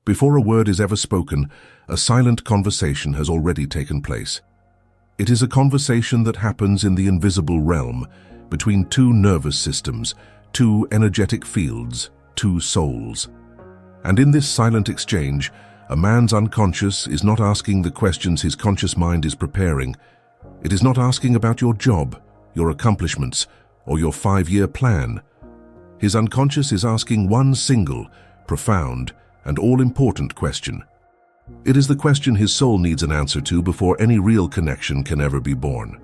Before a word is ever spoken, a silent conversation has already taken place. It is a conversation that happens in the invisible realm, between two nervous systems, two energetic fields, two souls. And in this silent exchange, a man's unconscious is not asking the questions his conscious mind is preparing. It is not asking about your job, your accomplishments, or your 5-year plan. His unconscious is asking one single, profound, and all-important question. It is the question his soul needs an answer to before any real connection can ever be born.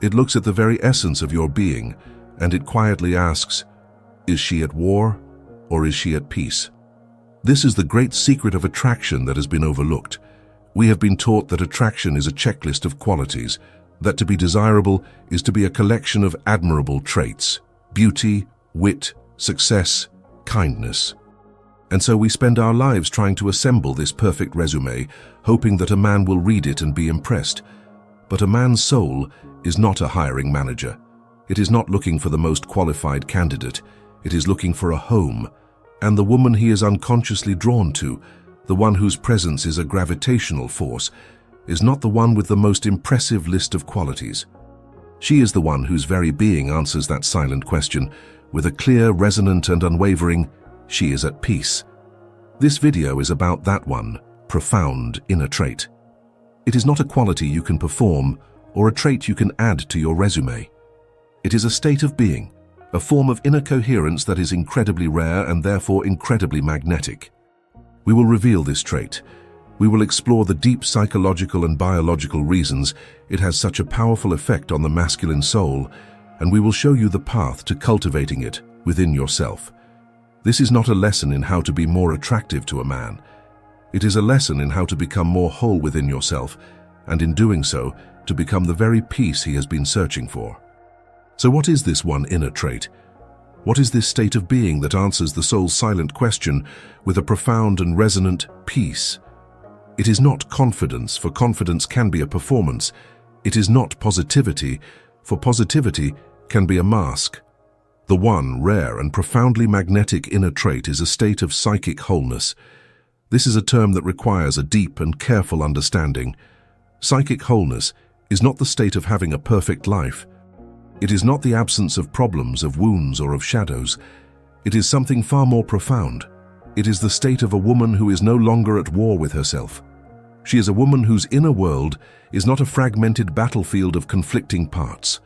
It looks at the very essence of your being, and it quietly asks, is she at war, or is she at peace? This is the great secret of attraction that has been overlooked. We have been taught that attraction is a checklist of qualities, that to be desirable is to be a collection of admirable traits, beauty, wit, success, kindness. And so we spend our lives trying to assemble this perfect resume, hoping that a man will read it and be impressed. But a man's soul is not a hiring manager. It is not looking for the most qualified candidate. It is looking for a home. And the woman he is unconsciously drawn to, the one whose presence is a gravitational force, is not the one with the most impressive list of qualities. She is the one whose very being answers that silent question with a clear, resonant, and unwavering, she is at peace. This video is about that one, profound inner trait. It is not a quality you can perform or a trait you can add to your resume. It is a state of being, a form of inner coherence that is incredibly rare and therefore incredibly magnetic. We will reveal this trait. We will explore the deep psychological and biological reasons it has such a powerful effect on the masculine soul, and we will show you the path to cultivating it within yourself. This is not a lesson in how to be more attractive to a man. It is a lesson in how to become more whole within yourself, and in doing so, to become the very peace he has been searching for. So what is this one inner trait? What is this state of being that answers the soul's silent question with a profound and resonant peace? It is not confidence, for confidence can be a performance. It is not positivity, for positivity can be a mask. The one rare and profoundly magnetic inner trait is a state of psychic wholeness. This is a term that requires a deep and careful understanding. Psychic wholeness is not the state of having a perfect life. It is not the absence of problems, of wounds, or of shadows. It is something far more profound. It is the state of a woman who is no longer at war with herself. She is a woman whose inner world is not a fragmented battlefield of conflicting parts.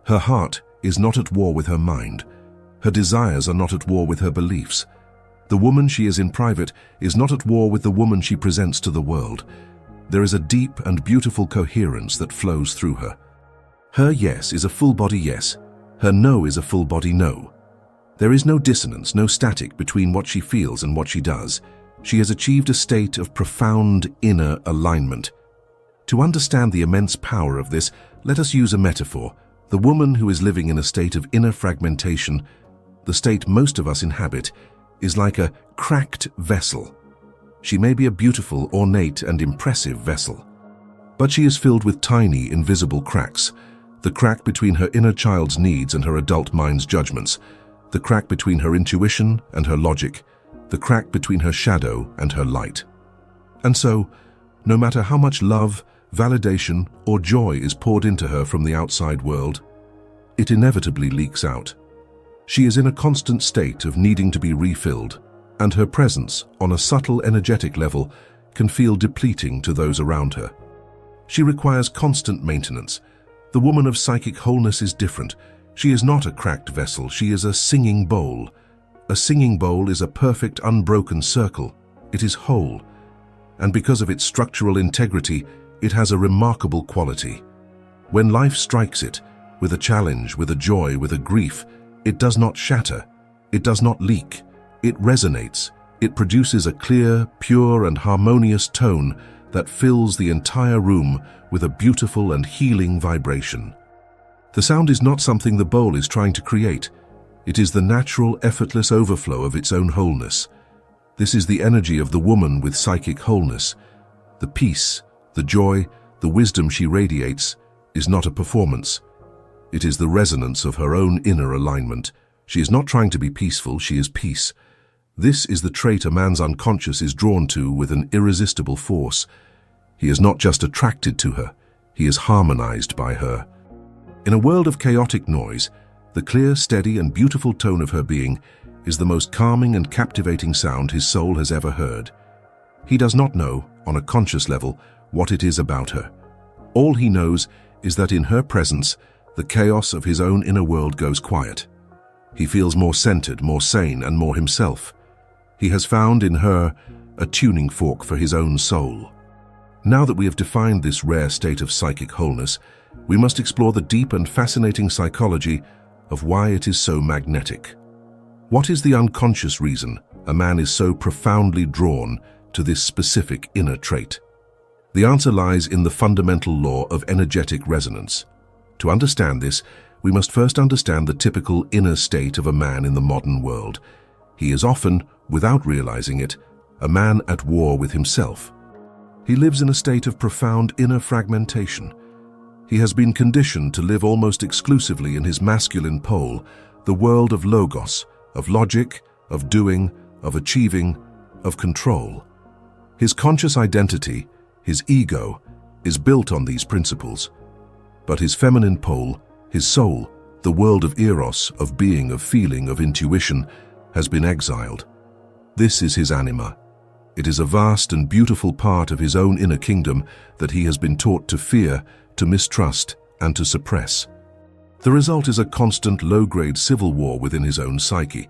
Her heart is not at war with her mind. Her desires are not at war with her beliefs. The woman she is in private is not at war with the woman she presents to the world. There is a deep and beautiful coherence that flows through her. Her yes is a full-body yes. Her no is a full-body no. There is no dissonance, no static between what she feels and what she does. She has achieved a state of profound inner alignment. To understand the immense power of this, let us use a metaphor. The woman who is living in a state of inner fragmentation, the state most of us inhabit, is like a cracked vessel. She may be a beautiful, ornate, and impressive vessel, but she is filled with tiny, invisible cracks. The crack between her inner child's needs and her adult mind's judgments, the crack between her intuition and her logic, the crack between her shadow and her light. And so, no matter how much love, validation, or joy is poured into her from the outside world, it inevitably leaks out. She is in a constant state of needing to be refilled, and her presence, on a subtle energetic level, can feel depleting to those around her. She requires constant maintenance. The woman of psychic wholeness is different. She is not a cracked vessel, she is a singing bowl. A singing bowl is a perfect, unbroken circle. It is whole, and because of its structural integrity, it has a remarkable quality. When life strikes it, with a challenge, with a joy, with a grief, it does not shatter, it does not leak, it resonates, it produces a clear, pure, and harmonious tone that fills the entire room with a beautiful and healing vibration. The sound is not something the bowl is trying to create. It is the natural, effortless overflow of its own wholeness. This is the energy of the woman with psychic wholeness. The peace, the joy, the wisdom she radiates is not a performance. It is the resonance of her own inner alignment. She is not trying to be peaceful, she is peace. This is the trait a man's unconscious is drawn to with an irresistible force. He is not just attracted to her, he is harmonized by her. In a world of chaotic noise, the clear, steady, and beautiful tone of her being is the most calming and captivating sound his soul has ever heard. He does not know, on a conscious level, what it is about her. All he knows is that in her presence, the chaos of his own inner world goes quiet. He feels more centered, more sane, and more himself. He has found in her a tuning fork for his own soul. Now that we have defined this rare state of psychic wholeness, we must explore the deep and fascinating psychology of why it is so magnetic. What is the unconscious reason a man is so profoundly drawn to this specific inner trait? The answer lies in the fundamental law of energetic resonance. To understand this, we must first understand the typical inner state of a man in the modern world. He is often, without realizing it, a man at war with himself. He lives in a state of profound inner fragmentation. He has been conditioned to live almost exclusively in his masculine pole, the world of logos, of logic, of doing, of achieving, of control. His conscious identity, his ego, is built on these principles. But his feminine pole, his soul, the world of eros, of being, of feeling, of intuition, has been exiled. This is his anima. It is a vast and beautiful part of his own inner kingdom that he has been taught to fear, to mistrust, and to suppress. The result is a constant low-grade civil war within his own psyche.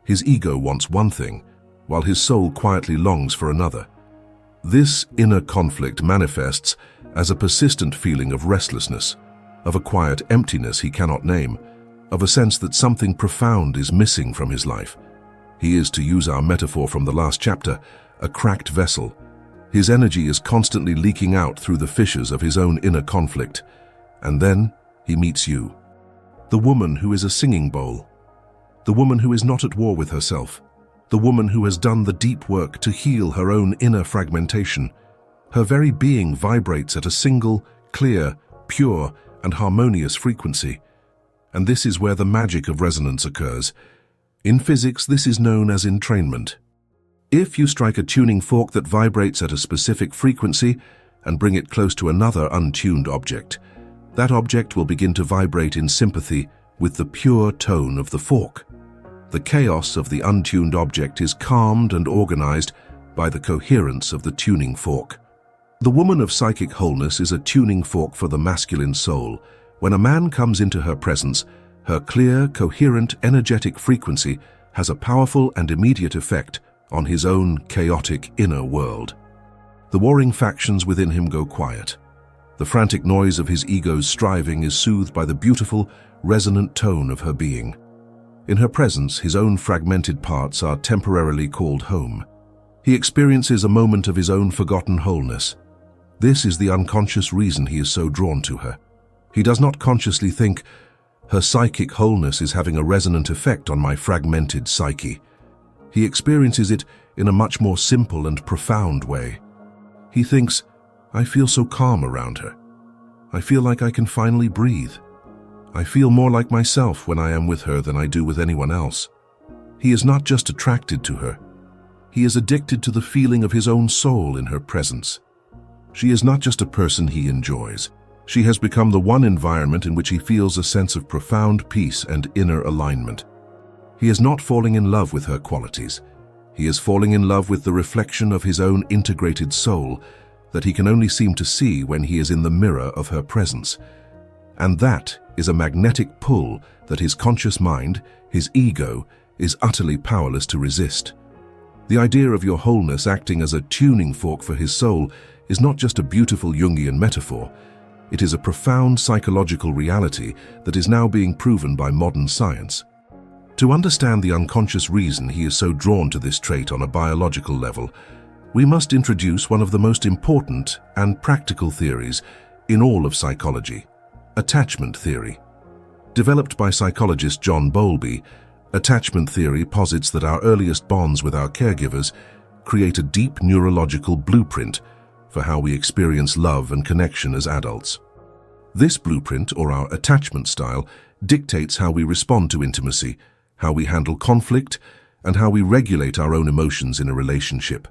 His ego wants one thing, while his soul quietly longs for another. This inner conflict manifests as a persistent feeling of restlessness, of a quiet emptiness he cannot name, of a sense that something profound is missing from his life. He is, to use our metaphor from the last chapter, a cracked vessel. His energy is constantly leaking out through the fissures of his own inner conflict. And then he meets you. The woman who is a singing bowl. The woman who is not at war with herself. The woman who has done the deep work to heal her own inner fragmentation. Her very being vibrates at a single, clear, pure, and harmonious frequency. And this is where the magic of resonance occurs. In physics, this is known as entrainment. If you strike a tuning fork that vibrates at a specific frequency and bring it close to another untuned object, that object will begin to vibrate in sympathy with the pure tone of the fork. The chaos of the untuned object is calmed and organized by the coherence of the tuning fork. The woman of psychic wholeness is a tuning fork for the masculine soul. When a man comes into her presence, her clear, coherent, energetic frequency has a powerful and immediate effect on his own chaotic inner world. The warring factions within him go quiet. The frantic noise of his ego's striving is soothed by the beautiful, resonant tone of her being. In her presence, his own fragmented parts are temporarily called home. He experiences a moment of his own forgotten wholeness. This is the unconscious reason he is so drawn to her. He does not consciously think, her psychic wholeness is having a resonant effect on my fragmented psyche. He experiences it in a much more simple and profound way. He thinks, I feel so calm around her. I feel like I can finally breathe. I feel more like myself when I am with her than I do with anyone else. He is not just attracted to her. He is addicted to the feeling of his own soul in her presence. She is not just a person he enjoys. She has become the one environment in which he feels a sense of profound peace and inner alignment. He is not falling in love with her qualities. He is falling in love with the reflection of his own integrated soul that he can only seem to see when he is in the mirror of her presence. And that is a magnetic pull that his conscious mind, his ego, is utterly powerless to resist. The idea of your wholeness acting as a tuning fork for his soul is not just a beautiful Jungian metaphor. It is a profound psychological reality that is now being proven by modern science. To understand the unconscious reason he is so drawn to this trait on a biological level, we must introduce one of the most important and practical theories in all of psychology, attachment theory. Developed by psychologist John Bowlby, attachment theory posits that our earliest bonds with our caregivers create a deep neurological blueprint for how we experience love and connection as adults. This blueprint, or our attachment style, dictates how we respond to intimacy, how we handle conflict, and how we regulate our own emotions in a relationship.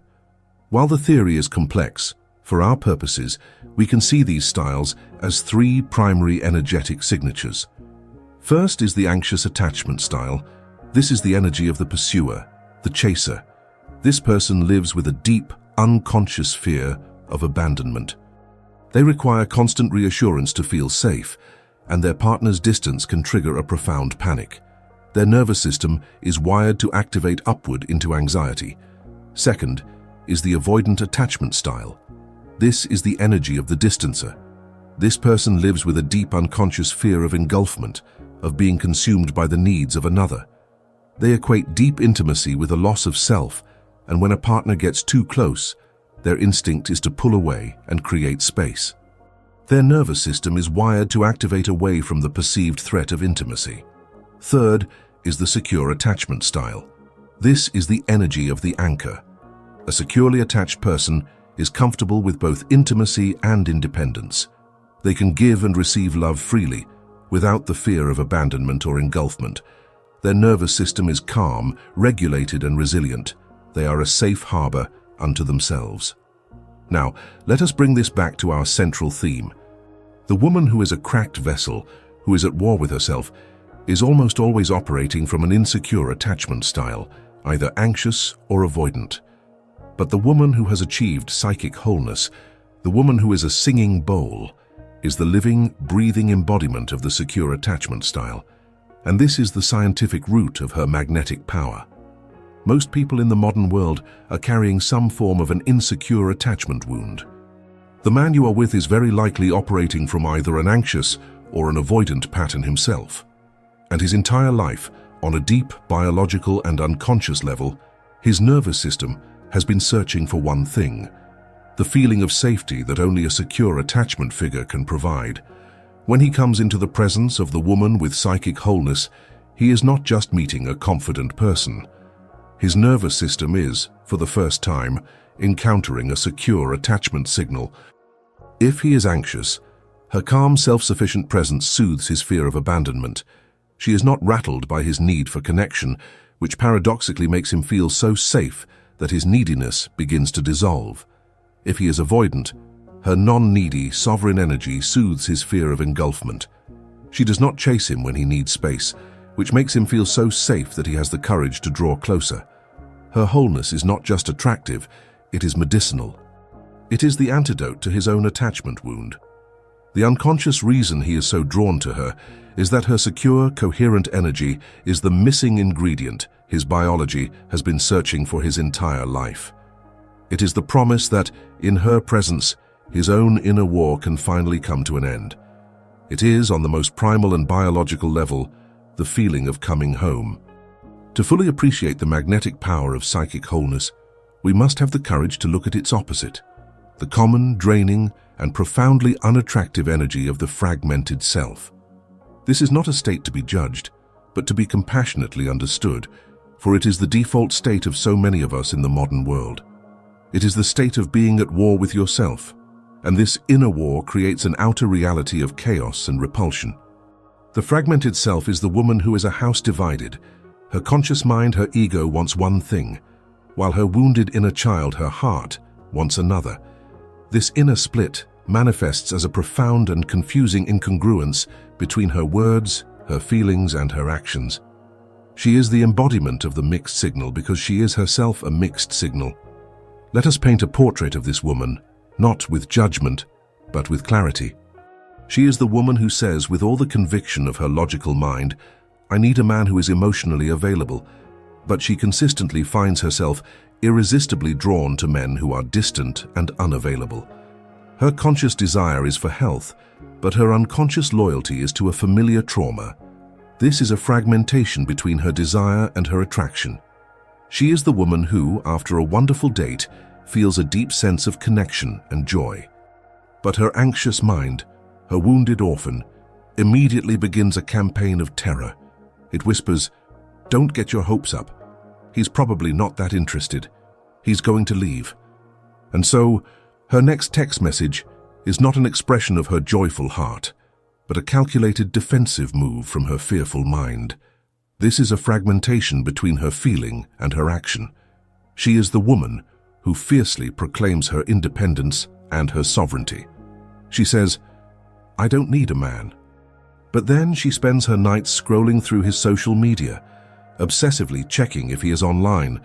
While the theory is complex, for our purposes, we can see these styles as three primary energetic signatures. First is the anxious attachment style. This is the energy of the pursuer, the chaser. This person lives with a deep, unconscious fear of abandonment. They require constant reassurance to feel safe, and their partner's distance can trigger a profound panic. Their nervous system is wired to activate upward into anxiety. Second is the avoidant attachment style. This is the energy of the distancer. This person lives with a deep unconscious fear of engulfment, of being consumed by the needs of another. They equate deep intimacy with a loss of self, and when a partner gets too close, their instinct is to pull away and create space. Their nervous system is wired to activate away from the perceived threat of intimacy. Third is the secure attachment style. This is the energy of the anchor. A securely attached person is comfortable with both intimacy and independence. They can give and receive love freely, without the fear of abandonment or engulfment. Their nervous system is calm, regulated, and resilient. They are a safe harbor unto themselves. Now, let us bring this back to our central theme. The woman who is a cracked vessel, who is at war with herself, is almost always operating from an insecure attachment style, either anxious or avoidant. But the woman who has achieved psychic wholeness, the woman who is a singing bowl, is the living, breathing embodiment of the secure attachment style, and this is the scientific root of her magnetic power. Most people in the modern world are carrying some form of an insecure attachment wound. The man you are with is very likely operating from either an anxious or an avoidant pattern himself, and his entire life, on a deep biological and unconscious level, his nervous system has been searching for one thing: the feeling of safety that only a secure attachment figure can provide. When he comes into the presence of the woman with psychic wholeness, he is not just meeting a confident person. His nervous system is, for the first time, encountering a secure attachment signal. If he is anxious, her calm, self-sufficient presence soothes his fear of abandonment. She is not rattled by his need for connection, which paradoxically makes him feel so safe that his neediness begins to dissolve. If he is avoidant, her non-needy, sovereign energy soothes his fear of engulfment. She does not chase him when he needs space, which makes him feel so safe that he has the courage to draw closer. Her wholeness is not just attractive, it is medicinal. It is the antidote to his own attachment wound. The unconscious reason he is so drawn to her is that her secure, coherent energy is the missing ingredient his biology has been searching for his entire life. It is the promise that, in her presence, his own inner war can finally come to an end. It is, on the most primal and biological level, the feeling of coming home. To fully appreciate the magnetic power of psychic wholeness, we must have the courage to look at its opposite, the common, draining, and profoundly unattractive energy of the fragmented self. This is not a state to be judged, but to be compassionately understood, for it is the default state of so many of us in the modern world. It is the state of being at war with yourself, and this inner war creates an outer reality of chaos and repulsion. The fragmented self is the woman who is a house divided. Her conscious mind, her ego, wants one thing, while her wounded inner child, her heart, wants another. This inner split manifests as a profound and confusing incongruence between her words, her feelings, and her actions. She is the embodiment of the mixed signal because she is herself a mixed signal. Let us paint a portrait of this woman, not with judgment, but with clarity. She is the woman who says, with all the conviction of her logical mind, "I need a man who is emotionally available," but she consistently finds herself irresistibly drawn to men who are distant and unavailable. Her conscious desire is for health, but her unconscious loyalty is to a familiar trauma. This is a fragmentation between her desire and her attraction. She is the woman who, after a wonderful date, feels a deep sense of connection and joy. But her anxious mind, her wounded orphan, immediately begins a campaign of terror. It whispers, "Don't get your hopes up. He's probably not that interested. He's going to leave." And so, her next text message is not an expression of her joyful heart, but a calculated defensive move from her fearful mind. This is a fragmentation between her feeling and her action. She is the woman who fiercely proclaims her independence and her sovereignty. She says, "I don't need a man." But then she spends her nights scrolling through his social media, obsessively checking if he is online,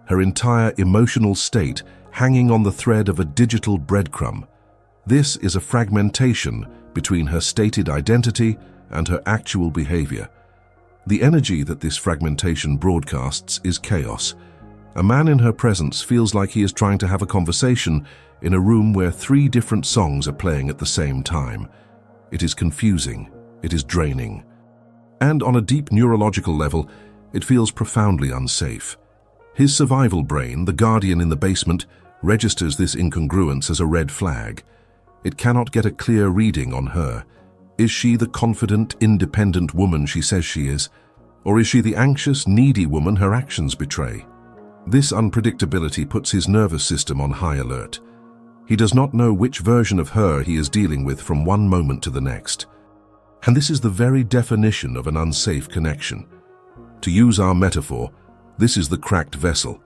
her entire emotional state hanging on the thread of a digital breadcrumb. This is a fragmentation between her stated identity and her actual behavior. The energy that this fragmentation broadcasts is chaos. A man in her presence feels like he is trying to have a conversation in a room where 3 different songs are playing at the same time. It is confusing. It is draining. And on a deep neurological level, it feels profoundly unsafe. His survival brain, the guardian in the basement, registers this incongruence as a red flag. It cannot get a clear reading on her. Is she the confident, independent woman she says she is? Or is she the anxious, needy woman her actions betray? This unpredictability puts his nervous system on high alert. He does not know which version of her he is dealing with from one moment to the next. And this is the very definition of an unsafe connection. To use our metaphor, this is the cracked vessel.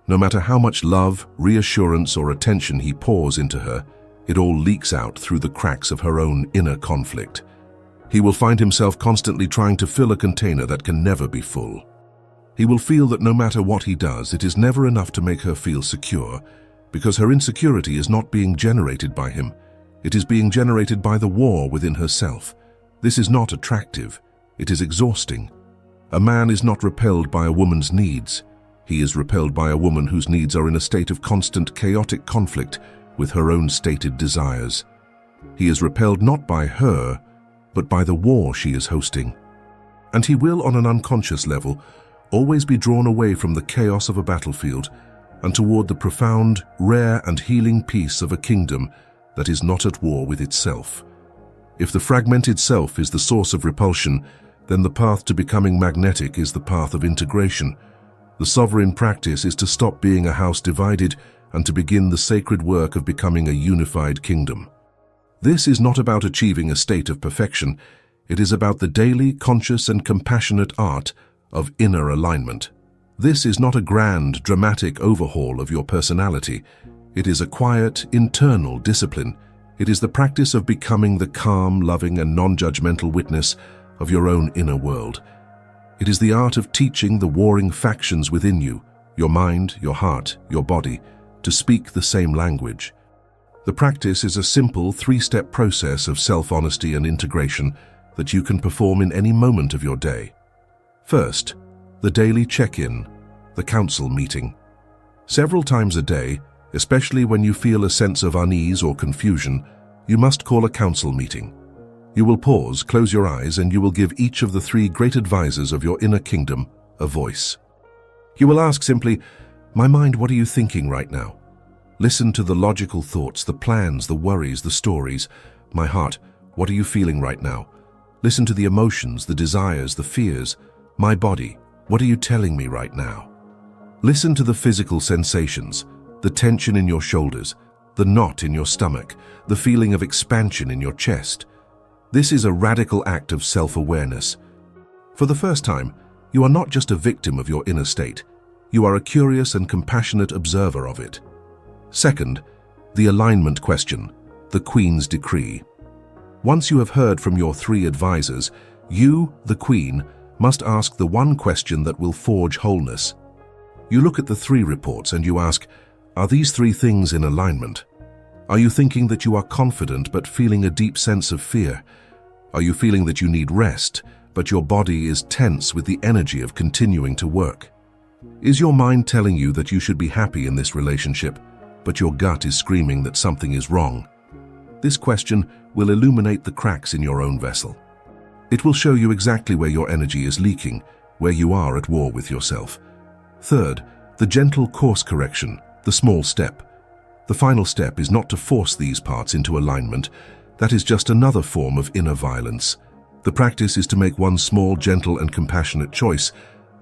No matter how much love, reassurance, or attention he pours into her, it all leaks out through the cracks of her own inner conflict. He will find himself constantly trying to fill a container that can never be full. He will feel that no matter what he does, it is never enough to make her feel secure, because her insecurity is not being generated by him. It is being generated by the war within herself. This is not attractive. It is exhausting. A man is not repelled by a woman's needs. He is repelled by a woman whose needs are in a state of constant chaotic conflict with her own stated desires. He is repelled not by her, but by the war she is hosting. And he will, on an unconscious level, always be drawn away from the chaos of a battlefield and toward the profound, rare and healing peace of a kingdom that is not at war with itself. If the fragmented self is the source of repulsion, then the path to becoming magnetic is the path of integration. The sovereign practice is to stop being a house divided and to begin the sacred work of becoming a unified kingdom. This is not about achieving a state of perfection. It is about the daily, conscious and compassionate art of inner alignment. This is not a grand, dramatic overhaul of your personality. It is a quiet, internal discipline. It is the practice of becoming the calm, loving and non-judgmental witness of your own inner world. It is the art of teaching the warring factions within you, your mind, your heart, your body, to speak the same language. The practice is a simple 3-step process of self-honesty and integration that you can perform in any moment of your day. First, the daily check-in, the council meeting. Several times a day, especially when you feel a sense of unease or confusion, you must call a council meeting. You will pause, close your eyes, and you will give each of the 3 great advisors of your inner kingdom a voice. You will ask simply, "My mind, what are you thinking right now?" Listen to the logical thoughts, the plans, the worries, the stories. "My heart, what are you feeling right now?" Listen to the emotions, the desires, the fears. "My body, what are you telling me right now?" Listen to the physical sensations, the tension in your shoulders, the knot in your stomach, the feeling of expansion in your chest. This is a radical act of self-awareness. For the first time, you are not just a victim of your inner state. You are a curious and compassionate observer of it. Second, the alignment question, the Queen's decree. Once you have heard from your 3 advisors, you, the Queen, must ask the one question that will forge wholeness. You look at the 3 reports and you ask, are these 3 things in alignment? Are you thinking that you are confident but feeling a deep sense of fear? Are you feeling that you need rest, but your body is tense with the energy of continuing to work? Is your mind telling you that you should be happy in this relationship, but your gut is screaming that something is wrong? This question will illuminate the cracks in your own vessel. It will show you exactly where your energy is leaking, where you are at war with yourself. Third, the gentle course correction, the small step. The final step is not to force these parts into alignment. That is just another form of inner violence. The practice is to make one small, gentle and compassionate choice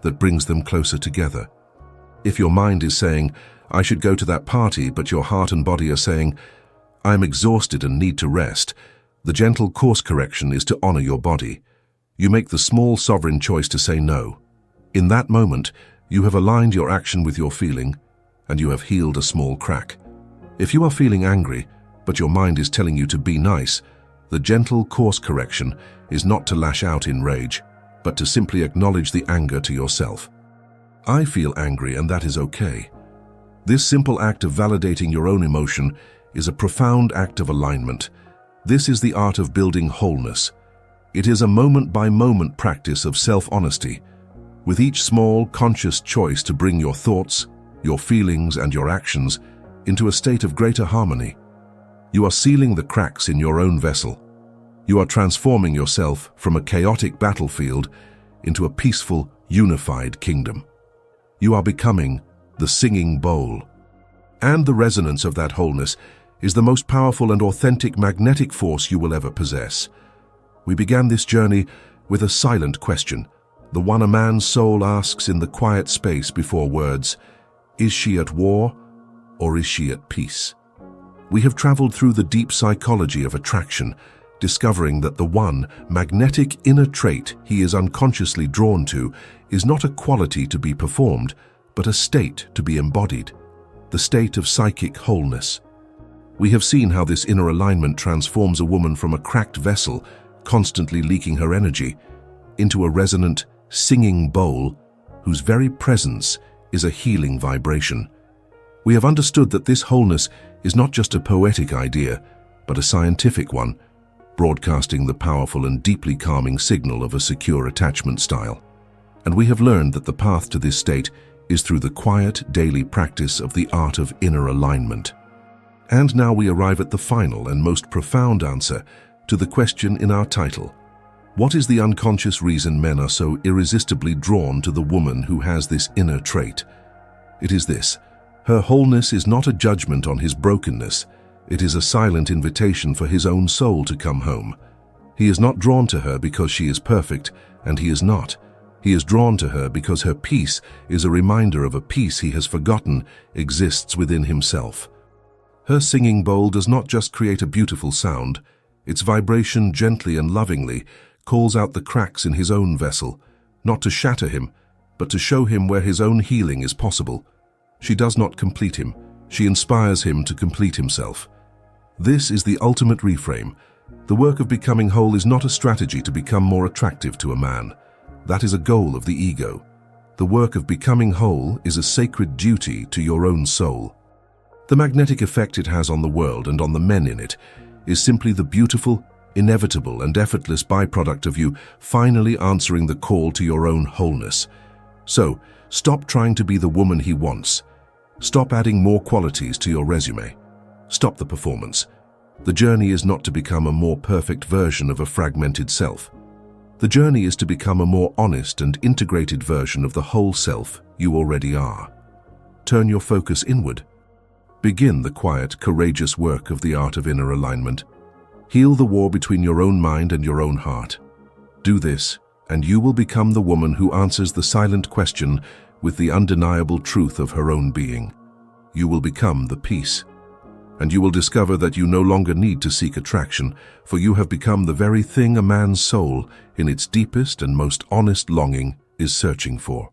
that brings them closer together. If your mind is saying, "I should go to that party," but your heart and body are saying, "I am exhausted and need to rest," the gentle course correction is to honor your body. You make the small sovereign choice to say no. In that moment, you have aligned your action with your feeling, and you have healed a small crack. If you are feeling angry, but your mind is telling you to be nice, the gentle course correction is not to lash out in rage, but to simply acknowledge the anger to yourself. I feel angry, and that is okay. This simple act of validating your own emotion is a profound act of alignment. This is the art of building wholeness. It is a moment-by-moment practice of self-honesty, with each small, conscious choice to bring your thoughts, your feelings, and your actions into a state of greater harmony. You are sealing the cracks in your own vessel. You are transforming yourself from a chaotic battlefield into a peaceful, unified kingdom. You are becoming the singing bowl. And the resonance of that wholeness is the most powerful and authentic magnetic force you will ever possess. We began this journey with a silent question, the one a man's soul asks in the quiet space before words. Is she at war, or is she at peace? We have traveled through the deep psychology of attraction, discovering that the one magnetic inner trait he is unconsciously drawn to is not a quality to be performed, but a state to be embodied, the state of psychic wholeness. We have seen how this inner alignment transforms a woman from a cracked vessel, constantly leaking her energy, into a resonant, singing bowl whose very presence is a healing vibration. We have understood that this wholeness is not just a poetic idea, but a scientific one, broadcasting the powerful and deeply calming signal of a secure attachment style. And we have learned that the path to this state is through the quiet, daily practice of the art of inner alignment. And now we arrive at the final and most profound answer to the question in our title. What is the unconscious reason men are so irresistibly drawn to the woman who has this inner trait? It is this: her wholeness is not a judgment on his brokenness. It is a silent invitation for his own soul to come home. He is not drawn to her because she is perfect, and he is not. He is drawn to her because her peace is a reminder of a peace he has forgotten exists within himself. Her singing bowl does not just create a beautiful sound. Its vibration gently and lovingly calls out the cracks in his own vessel, not to shatter him, but to show him where his own healing is possible. She does not complete him. She inspires him to complete himself. This is the ultimate reframe. The work of becoming whole is not a strategy to become more attractive to a man. That is a goal of the ego. The work of becoming whole is a sacred duty to your own soul. The magnetic effect it has on the world and on the men in it is simply the beautiful, inevitable, and effortless byproduct of you finally answering the call to your own wholeness. So, stop trying to be the woman he wants. Stop adding more qualities to your resume. Stop the performance. The journey is not to become a more perfect version of a fragmented self. The journey is to become a more honest and integrated version of the whole self you already are. Turn your focus inward. Begin the quiet, courageous work of the art of inner alignment. Heal the war between your own mind and your own heart. Do this, and you will become the woman who answers the silent question with the undeniable truth of her own being. You will become the peace. And you will discover that you no longer need to seek attraction, for you have become the very thing a man's soul, in its deepest and most honest longing, is searching for.